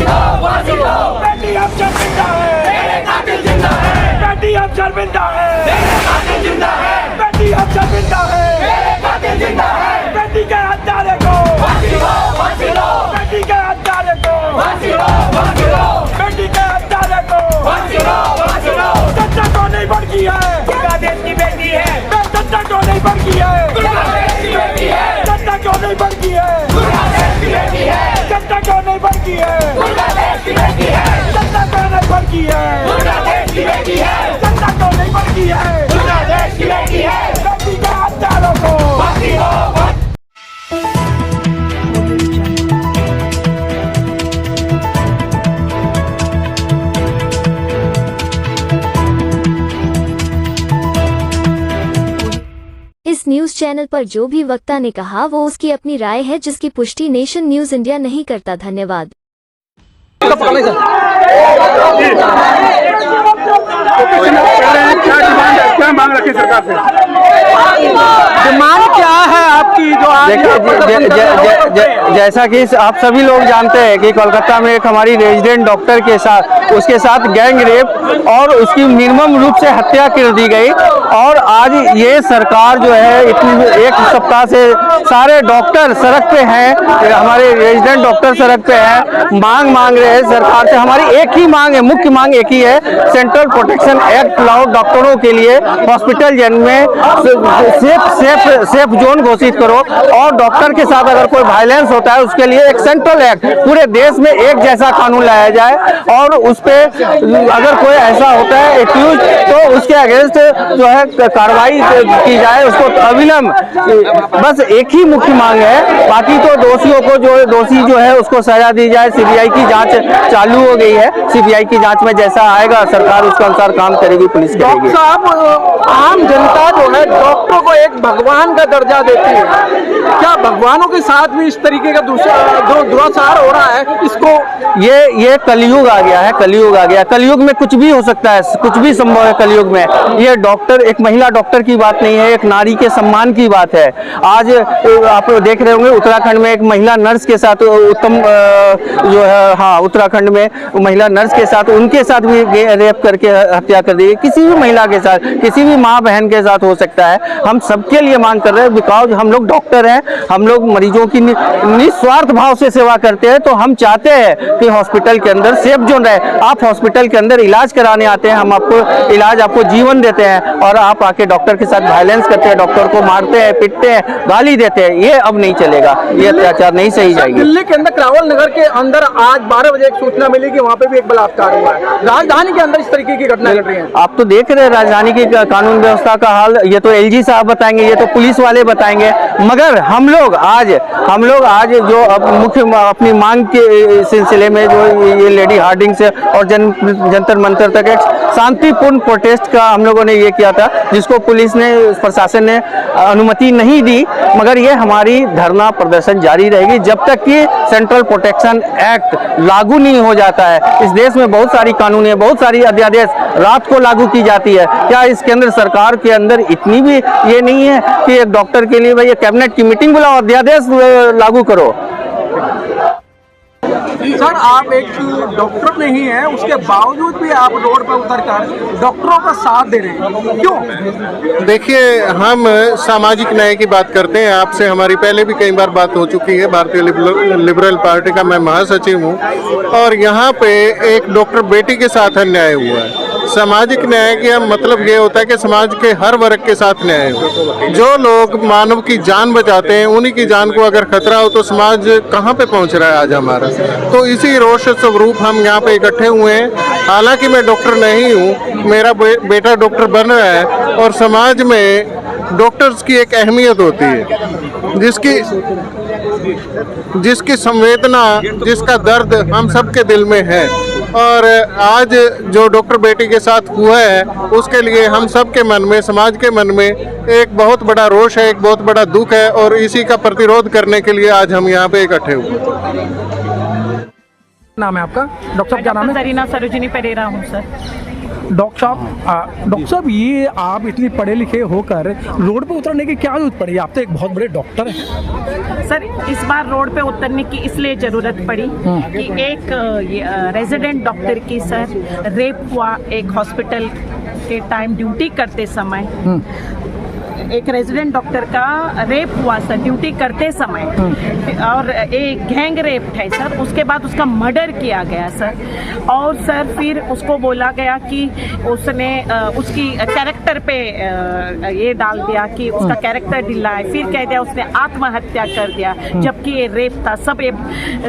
बेटी अब शर्मिंदा है, बेटी अब शर्मिंदा है, बेटी अब शर्मिंदा है, बेटी के हत्यारे को, बेटी के हत्यारे को, बेटी के हत्यारे को, जनता को नहीं भड़की है, देश की बेटी है, जनता को नहीं भड़की है, जनता को नहीं भड़की है, जनता को नहीं भड़की है, जनता को नहीं भड़की है, जनता को नहीं भड़की है, बेटी के हत्यारों को इस न्यूज चैनल पर जो भी वक्ता ने कहा वो उसकी अपनी राय है, जिसकी पुष्टि नेशन न्यूज इंडिया नहीं करता। धन्यवाद। क्या मांग रखी सरकार से? डिमांड क्या है आपकी जो आज जैसा कि आप सभी लोग जानते हैं कि कोलकाता में एक हमारी रेजिडेंट डॉक्टर के साथ उसके साथ गैंग रेप और उसकी निर्मम रूप से हत्या कर दी गई, और आज ये सरकार जो है इतनी एक सप्ताह से सारे डॉक्टर सड़क पे हैं, हमारे रेजिडेंट डॉक्टर सड़क पे हैं, मांग रहे हैं सरकार से। हमारी एक ही मांग है, मुख्य मांग एक ही है, सेंट्रल प्रोटेक्शन एक्ट लाओ, डॉक्टरों के लिए हॉस्पिटल में सेफ जोन घोषित करो, और डॉक्टर के साथ अगर कोई वायलेंस होता है उसके लिए एक सेंट्रल एक्ट पूरे देश में एक जैसा कानून लाया जाए, और उस पे अगर कोई ऐसा होता है एक्यूज तो उसके अगेंस्ट जो है कार्रवाई की जाए, उसको अविलंब। बस एक ही मुख्य मांग है, बाकी तो दोषियों को दोषी जो है उसको सजा दी जाए। सीबीआई की जांच चालू हो गई है, सीबीआई की जांच में जैसा आएगा सरकार उसके अनुसार काम करेगी, पुलिस करेगी। डॉक्टर साहब, आम जनता जो है डॉक्टरों को एक भगवान का दर्जा देती है, क्या भगवानों के साथ भी इस तरीके का जो दुराचार हो रहा है, इसको ये कलयुग आ गया है, कलयुग आ गया। कलयुग में कुछ भी हो सकता है, कुछ भी संभव है कलयुग में। ये डॉक्टर एक महिला डॉक्टर की बात नहीं है, एक नारी के सम्मान की बात है। आज आप देख रहे होंगे उत्तराखंड में एक महिला नर्स के साथ जो है, हाँ, उत्तराखंड में महिला नर्स के साथ उनके साथ भी रेप करके हत्या कर दी। किसी भी महिला के साथ, किसी भी माँ बहन के साथ हो सकता है। हम सबके लिए मांग कर रहे हैं, बिकॉज हम लोग डॉक्टर हैं, हम लोग मरीजों की निस्वार्थ भाव से सेवा करते हैं, तो हम चाहते हैं कि हॉस्पिटल के अंदर सेफ जोन रहे। आप हॉस्पिटल के अंदर इलाज कराने आते हैं, हम आपको इलाज, आपको जीवन देते हैं, और आप आके डॉक्टर के साथ वायलेंस करते हैं, डॉक्टर को मारते हैं, पीटते हैं, गाली देते हैं। ये अब नहीं चलेगा, ये अत्याचार नहीं सही जाएगी। दिल्ली के अंदर करावल नगर के अंदर आज 12 बजे एक सूचना मिली कि वहाँ पे भी एक बलात्कार हुआ है। राजधानी के अंदर इस तरीके की घटना घट रही है। आप तो देख रहे हैं राजधानी की कानून व्यवस्था का हाल। ये तो एलजी साहब बताएंगे, ये तो पुलिस वाले बताएंगे, मगर हम लोग आज जो मुख्य अपनी मांग के सिलसिले में जो ये लेडी हार्डिंग से और जंतर मंतर तक एक शांतिपूर्ण प्रोटेस्ट का हम लोगों ने ये किया था, जिसको पुलिस ने, प्रशासन ने अनुमति नहीं दी, मगर ये हमारी धरना प्रदर्शन जारी रहेगी जब तक कि सेंट्रल प्रोटेक्शन एक्ट लागू नहीं हो जाता है। इस देश में बहुत सारी कानून है, बहुत सारी अध्यादेश रात को लागू की जाती है। क्या इस केंद्र सरकार के अंदर इतनी भी ये नहीं है कि एक डॉक्टर के लिए भाई कैबिनेट की मीटिंग बुलाओ, अध्यादेश लागू करो। सर, आप एक डॉक्टर नहीं है, उसके बावजूद भी आप रोड पर उतरकर डॉक्टरों का साथ दे रहे हैं, क्यों? देखिए, हम सामाजिक न्याय की बात करते हैं। आपसे हमारी पहले भी कई बार बात हो चुकी है। भारतीय लिबरल पार्टी का मैं महासचिव हूँ, और यहाँ पे एक डॉक्टर बेटी के साथ अन्याय हुआ है। सामाजिक न्याय का मतलब ये होता है कि समाज के हर वर्ग के साथ न्याय हो। जो लोग मानव की जान बचाते हैं, उन्हीं की जान को अगर खतरा हो तो समाज कहाँ पे पहुँच रहा है आज हमारा। तो इसी रोष स्वरूप हम यहाँ पे इकट्ठे हुए हैं। हालांकि मैं डॉक्टर नहीं हूँ, मेरा बेटा डॉक्टर बन रहा है, और समाज में डॉक्टर्स की एक अहमियत होती है, जिसकी संवेदना, जिसका दर्द हम सबके दिल में है। और आज जो डॉक्टर बेटी के साथ हुआ है, उसके लिए हम सब के मन में, समाज के मन में एक बहुत बड़ा रोष है, एक बहुत बड़ा दुख है, और इसी का प्रतिरोध करने के लिए आज हम यहाँ पे इकट्ठे हुए। नाम है आपका? डॉक्टर साहब क्या नाम है? सरीना सरोजिनी पेरेरा हूँ सर। डॉक्टर साहब, ये आप इतने पढ़े लिखे होकर रोड पे उतरने की क्या जरूरत पड़ी? आप तो एक बहुत बड़े डॉक्टर हैं। सर, इस बार रोड पे उतरने की इसलिए ज़रूरत पड़ी कि एक रेजिडेंट डॉक्टर की सर रेप हुआ एक हॉस्पिटल के टाइम ड्यूटी करते समय। एक रेजिडेंट डॉक्टर का रेप हुआ सर ड्यूटी करते समय, और एक गैंग रेप है सर। उसके बाद उसका मर्डर किया गया सर, और सर फिर उसको बोला गया कि उसने उसकी कैरेक्टर पे ये डाल दिया कि उसका कैरेक्टर ढीला है, फिर कह दिया उसने आत्महत्या कर दिया, जबकि ये रेप था। सब ये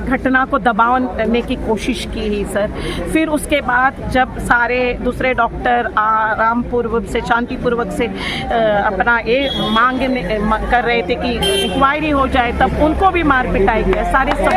घटना को दबाने की कोशिश की ही सर। फिर उसके बाद जब सारे दूसरे डॉक्टर आरामपूर्वक से शांतिपूर्वक से अपना ये मांग कर रहे थे कि इंक्वायरी हो जाए, तब उनको भी मार पिटाई किया, सारे सबूत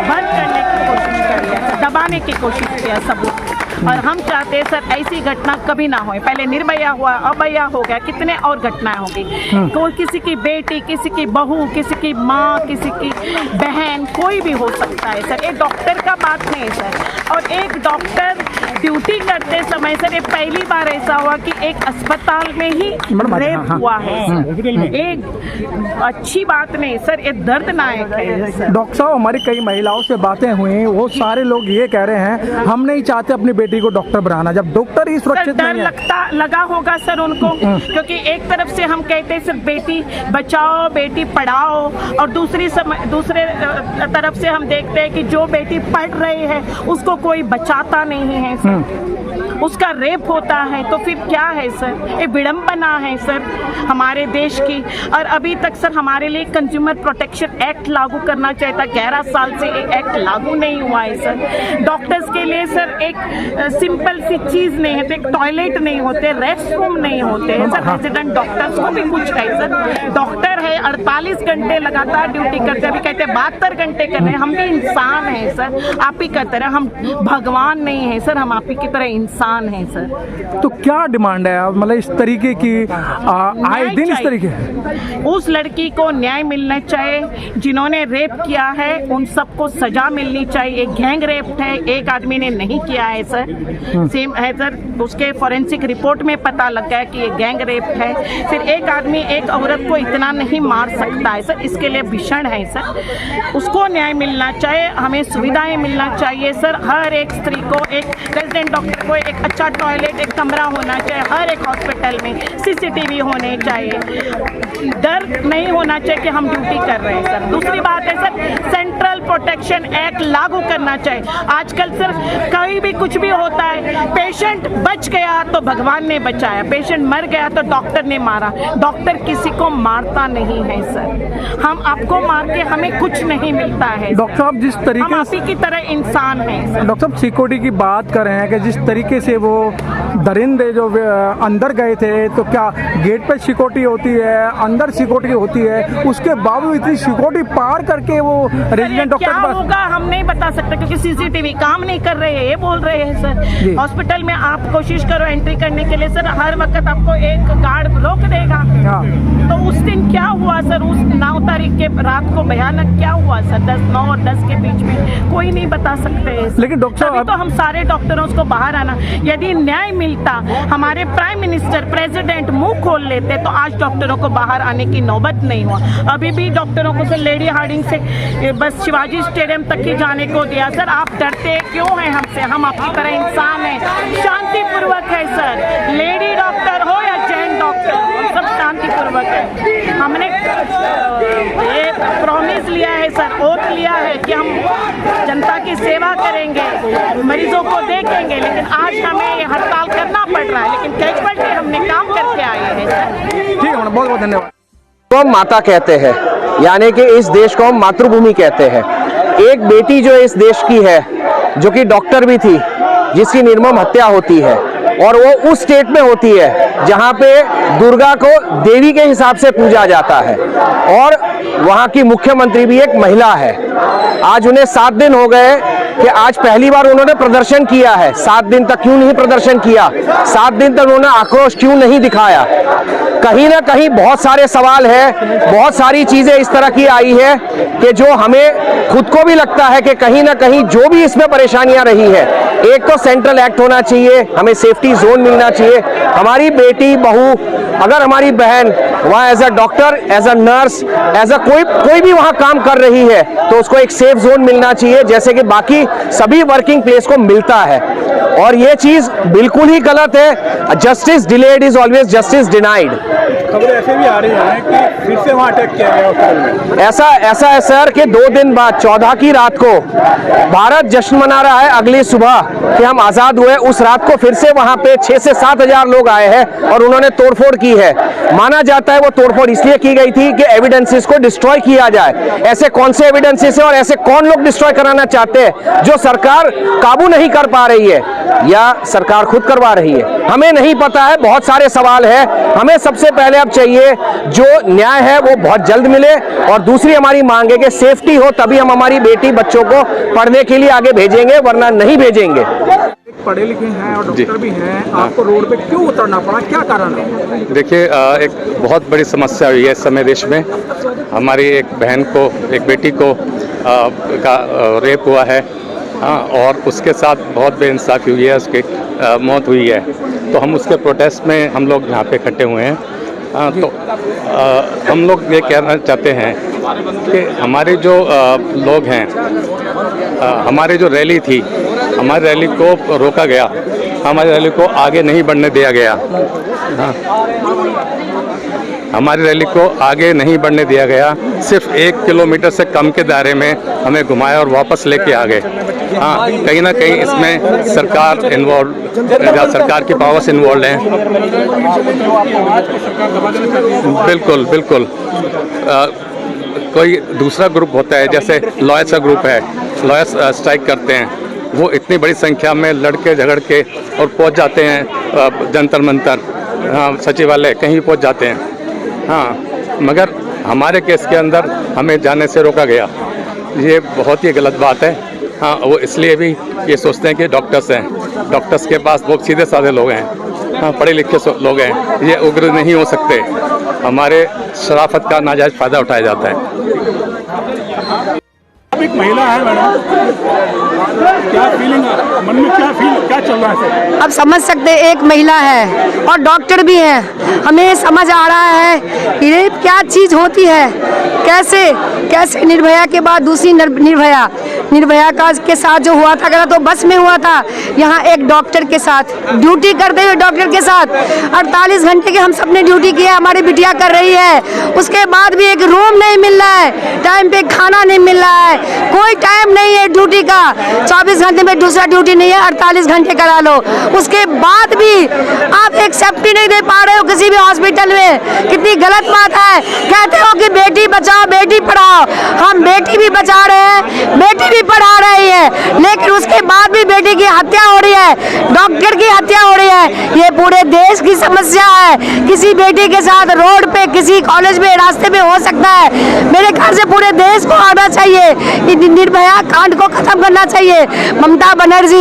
बंद करने की कोशिश करी, दबाने की कोशिश किया सबूत। और हम चाहते हैं सर ऐसी घटना कभी ना हो। पहले निर्भया हुआ, अभया हो गया, कितने और घटनाएं होंगी। कोई किसी की बेटी, किसी की बहू, किसी की माँ, किसी की बहन, कोई भी हो सकता है सर। ये डॉक्टर का बात नहीं सर। और एक डॉक्टर ड्यूटी करते समय सर ये पहली बार ऐसा हुआ कि एक अस्पताल में ही रेप हुआ है सर। एक अच्छी बात नहीं सर, ये दर्दनाक है सर। डॉक्टर साहब, हमारी कई महिलाओं से बातें हुई, वो सारे लोग ये कह रहे हैं हम नहीं चाहते अपनी बेटी को डॉक्टर बनाना, जब डॉक्टर ही सुरक्षित नहीं है। लगा होगा सर उनको, क्योंकि एक तरफ से हम कहते हैं सर बेटी बचाओ, बेटी पढ़ाओ, और दूसरे तरफ से हम देखते हैं कि जो बेटी पढ़ रही है उसको कोई बचाता नहीं है सर। उसका रेप होता है तो फिर क्या है सर? ये विडंबना है सर हमारे देश की। और अभी तक सर हमारे लिए कंज्यूमर प्रोटेक्शन एक्ट लागू करना चाहिए था, 11 साल से ये एक्ट लागू नहीं हुआ है सर। डॉक्टर्स के लिए सर एक सिंपल सी चीज नहीं है, एक टॉयलेट नहीं होते, रेस्ट रूम नहीं होते हैं सर। रेजिडेंट डॉक्टर्स को भी कुछ है सर। डॉक्टर है 48 घंटे लगातार ड्यूटी करते, अभी कहते 72 घंटे कर रहे हैं। हम भी इंसान हैं सर, आप ही कहते रहे, हम भगवान नहीं है सर, हम आप ही की तरह इंसान है सर। तो क्या डिमांड है मतलब इस तरीके की आए दिन इस तरीके? उस लड़की को न्याय मिलना चाहिए, जिन्होंने रेप किया है उन सबको सजा मिलनी चाहिए। एक गैंग रेप है, एक आदमी ने नहीं किया है सर, सेम है सर। उसके फॉरेंसिक रिपोर्ट में पता लग गया कि ये गैंग रेप है। फिर एक आदमी एक औरत को इतना नहीं मार सकता है सर, इसके लिए भीषण है सर। उसको न्याय मिलना चाहिए, हमें सुविधाएं मिलना चाहिए सर। हर एक स्त्री को, एक रेजिडेंट डॉक्टर को एक अच्छा टॉयलेट, एक कमरा होना चाहिए हर एक हॉस्पिटल में, सीसीटीवी होने चाहिए, डर नहीं होना चाहिए कि हम ड्यूटी कर रहे हैं सर। दूसरी बात है सर, सेंट्रल प्रोटेक्शन एक्ट लागू करना चाहिए। आजकल सर कहीं भी कुछ भी होता है, पेशेंट बच गया तो भगवान ने बचाया, पेशेंट मर गया तो डॉक्टर ने मारा। डॉक्टर किसी को मारता नहीं है सर। हम आपको मार के हमें कुछ नहीं मिलता है डॉक्टर साहब। जिस तरीके हम आप ही की तरह इंसान हैं सर। डॉक्टर साहब सिक्योरिटी की बात कर रहे हैं कि जिस तरीके से वो दरिंदे जो अंदर गए थे, तो क्या गेट पे सिक्योरिटी होती है, अंदर सिक्योरिटी होती है, उसके बावजूद इतनी सिक्योरिटी पार करके वो रेजिडेंट डॉक्टर क्या होगा हम नहीं बता सकते, क्योंकि सीसीटीवी काम नहीं कर रहे हैं, ये बोल रहे हैं सर। हॉस्पिटल में आप कोशिश करो एंट्री करने के लिए सर, हर वक्त आपको एक गार्ड रोक देगा। तो उस दिन क्या हुआ सर, उस 9 तारीख के रात को भयानक क्या हुआ सर, 9 और 10 के बीच में कोई नहीं बता सकते। लेकिन डॉक्टर तो हम सारे डॉक्टरों को बाहर आना, यदि न्याय मिलता, हमारे प्राइम मिनिस्टर प्रेसिडेंट मुंह खोल लेते, तो आज डॉक्टरों को बाहर आने की नौबत नहीं हुआ। अभी भी डॉक्टरों को सर लेडी हार्डिंग से बस शिवाजी स्टेडियम तक ही जाने को दिया सर। आप डरते क्यों हैं हमसे? हम आपकी तरह इंसान हैं, शांतिपूर्वक है सर। लेडी डॉक्टर हो या जेंट डॉक्टर, सब शांतिपूर्वक है। हमने ये प्रॉमिस लिया है सर, ओथ लिया है कि हम जनता की सेवा करेंगे, मरीजों को देखेंगे, लेकिन आज हमें हड़ताल करना पड़ रहा है, लेकिन कैजुअलिटी हमने काम करके आए हैं सर। ठीक है, बहुत बहुत धन्यवाद। को हम माता कहते हैं, यानी कि इस देश को हम मातृभूमि कहते हैं। एक बेटी जो इस देश की है, जो कि डॉक्टर भी थी, जिसकी निर्मम हत्या होती है, और वो उस स्टेट में होती है जहाँ पे दुर्गा को देवी के हिसाब से पूजा जाता है, और वहाँ की मुख्यमंत्री भी एक महिला है। आज उन्हें 7 दिन हो गए कि आज पहली बार उन्होंने प्रदर्शन किया है। 7 दिन तक क्यों नहीं प्रदर्शन किया? 7 दिन तक उन्होंने आक्रोश क्यों नहीं दिखाया? कहीं ना कहीं बहुत सारे सवाल है, बहुत सारी चीजें इस तरह की आई है कि जो हमें खुद को भी लगता है कि कहीं ना कहीं जो भी इसमें परेशानियां रही है, एक तो सेंट्रल एक्ट होना चाहिए, हमें सेफ्टी सेफ्टी जोन मिलना चाहिए। हमारी बेटी बहू, अगर हमारी बहन वहाँ as a doctor, as a nurse, as a कोई भी वहाँ काम कर रही है तो उसको एक सेफ जोन मिलना चाहिए, जैसे कि बाकी सभी वर्किंग प्लेस को मिलता है। और ये चीज बिल्कुल ही गलत है। Justice delayed is always justice denied. खबरें ऐसे भी आ रही हैं कि फिर से वहाँ अटैक किया गया हॉस्पिटल में। ऐसा है सर कि 2 दिन बाद 14 की रात को भारत जश्न मना रहा है अगली सुबह कि हम आजाद हुए। उस रात को फिर से वहां पे 6 से 7 हजार लोग आए हैं और उन्होंने तोड़फोड़ की है। माना जाता है वो तोड़फोड़ इसलिए की गई थी कि एविडेंसेस को डिस्ट्रॉय किया जाए। ऐसे कौन से एविडेंसेस है और ऐसे कौन लोग डिस्ट्रॉय कराना चाहते हैं जो सरकार काबू नहीं कर पा रही है या सरकार खुद करवा रही है? हमें नहीं पता है, बहुत सारे सवाल है। हमें सबसे पहले अब चाहिए जो न्याय है वो बहुत जल्द मिले, और दूसरी हमारी मांग है कि सेफ्टी हो, तभी हम हमारी बेटी बच्चों को पढ़ने के लिए आगे भेजेंगे, वरना नहीं भेजेंगे। पढ़े लिखे हैं और डॉक्टर भी हैं, आपको रोड पे क्यों उतरना पड़ा, क्या कारण है? देखिए, एक बहुत बड़ी समस्या हुई है इस समय देश में। हमारी एक बहन को, एक बेटी को रेप हुआ है, और उसके साथ बहुत बेइंसाफ़ी हुई है, उसकी मौत हुई है। तो हम उसके प्रोटेस्ट में हम लोग यहाँ पे इकट्ठे हुए हैं। तो हम लोग ये कहना चाहते हैं कि हमारे जो लोग हैं, हमारी जो रैली थी, हमारी रैली को रोका गया, हमारी रैली को आगे नहीं बढ़ने दिया गया। हमारी रैली को आगे नहीं बढ़ने दिया गया। सिर्फ 1 किलोमीटर से कम के दायरे में हमें घुमाया और वापस लेके आ गए। कहीं ना कहीं इसमें सरकार इन्वॉल्व, सरकार की पावर्स इन्वॉल्व हैं। बिल्कुल। कोई दूसरा ग्रुप होता है, जैसे लॉयर्स का ग्रुप है, लॉयर्स स्ट्राइक करते हैं, वो इतनी बड़ी संख्या में लड़के झगड़ के और पहुंच जाते हैं जंतर मंतर, सचिवालय, कहीं पहुंच जाते हैं। मगर हमारे केस के अंदर हमें जाने से रोका गया। ये बहुत ही गलत बात है। वो इसलिए भी ये सोचते हैं कि डॉक्टर्स हैं, डॉक्टर्स के पास बहुत सीधे साधे लोग हैं, पढ़े लिखे लोग हैं, ये उग्र नहीं हो सकते। हमारे शराफत का नाजायज़ फ़ायदा उठाया जाता है। आप एक महिला है मैडम, क्या फीलिंग है मन में, क्या चल रहा है? अब समझ सकते, एक महिला है और डॉक्टर भी है। हमें समझ आ रहा है कि ये क्या चीज़ होती है, कैसे निर्भया के बाद दूसरी निर्भया का के साथ जो हुआ था गलत, तो बस में हुआ था। यहाँ एक डॉक्टर के साथ ड्यूटी करते हुए, डॉक्टर के साथ 48 घंटे की हम सब ने ड्यूटी किया, हमारी बिटिया कर रही है। उसके बाद भी एक रूम नहीं मिल रहा है, टाइम पे खाना नहीं मिल रहा है, कोई टाइम नहीं है ड्यूटी का। 24 घंटे में दूसरा ड्यूटी नहीं है, 48 घंटे करा लो। उसके बाद भी आप एक सेफ्टी नहीं दे पा रहे हो किसी भी हॉस्पिटल में, कितनी गलत बात है। कहते हो कि बेटी बचाओ बेटी पढ़ाओ, हम बेटी भी बचा रहे हैं, बेटी भी पढ़ा रही है, लेकिन उसके बाद भी बेटी की हत्या हो रही है, डॉक्टर की हत्या हो रही है। ये पूरे देश की समस्या है। किसी बेटी के साथ रोड पे, किसी कॉलेज में, रास्ते में हो सकता है। मेरे ख्याल से पूरे देश को आना चाहिए, निर्भया कांड को खत्म करना चाहिए। ममता बनर्जी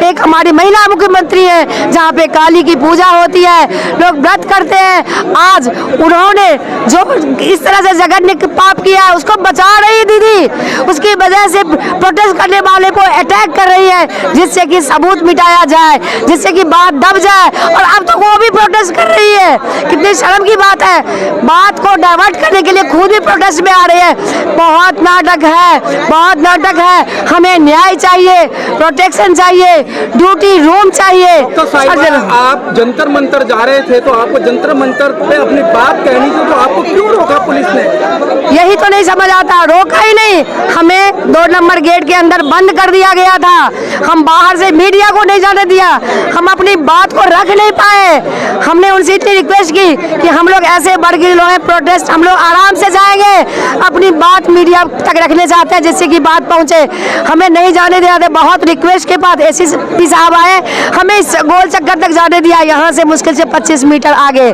एक हमारी महिला मुख्यमंत्री है, जहाँ पे काली की पूजा होती है, लोग व्रत करते हैं। आज उन्होंने जो इस तरह से जघन्य पाप किया है, उसको बचा रही है दीदी, उसकी वजह से प्रोटेस्ट करने वाले को अटैक कर रही है, जिससे कि सबूत मिटाया जाए, जिससे कि बात दब जाए। और अब तो वो भी प्रोटेस्ट कर रही है, कितनी शर्म की बात है। बात को डाइवर्ट करने के लिए खुद भी प्रोटेस्ट में आ रही है। बहुत नाटक है। हमें न्याय चाहिए, प्रोटेक्शन चाहिए, ड्यूटी रूम चाहिए। आप जंतर मंतर जा रहे थे, तो आपको जंतर मंतर पे अपनी बात कहनी थी, तो आपको क्यों रोका पुलिस ने? यही तो नहीं समझ आता। रोका ही नहीं, हमें 2 नंबर गेट के अंदर बंद कर दिया गया था। हम बाहर से मीडिया को नहीं जाने दिया, हम अपनी बात को रख नहीं पाए। हमने उनसे इतनी रिक्वेस्ट की कि हम लोग ऐसे बड़गिर लोग हैं, प्रोटेस्ट हम लोग आराम से जाएंगे, अपनी बात मीडिया तक रखने चाहते हैं, जिससे कि बात पहुंचे। हमें नहीं जाने दिया था। बहुत रिक्वेस्ट के बाद एसपी साहब आए, हमें गोल चक्कर तक जाने दिया, यहाँ से मुश्किल से 25 मीटर आगे।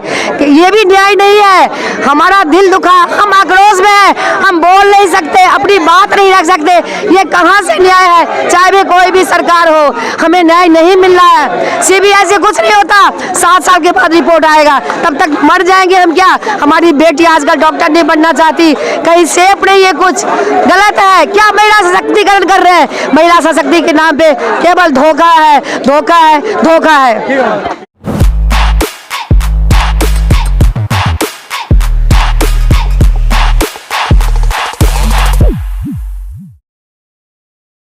ये भी न्याय नहीं है। हमारा दिल दुखा, हम आक्रोश में हैं, हम बोल नहीं सकते, अपनी बात नहीं रख सकते। ये कहाँ से न्याय है? चाहे वे कोई भी सरकार हो, हमें न्याय नहीं मिल रहा है। सीबीआई से कुछ नहीं होता, 7 साल के बाद रिपोर्ट आएगा, तब तक मर जाएंगे हम क्या। हमारी बेटी आजकल डॉक्टर नहीं बनना चाहती, कहीं सेफ नहीं है, कुछ गलत है क्या। महिला सशक्तिकरण कर रहे हैं, महिला सशक्ति के नाम पे केवल धोखा है, धोखा है, धोखा है।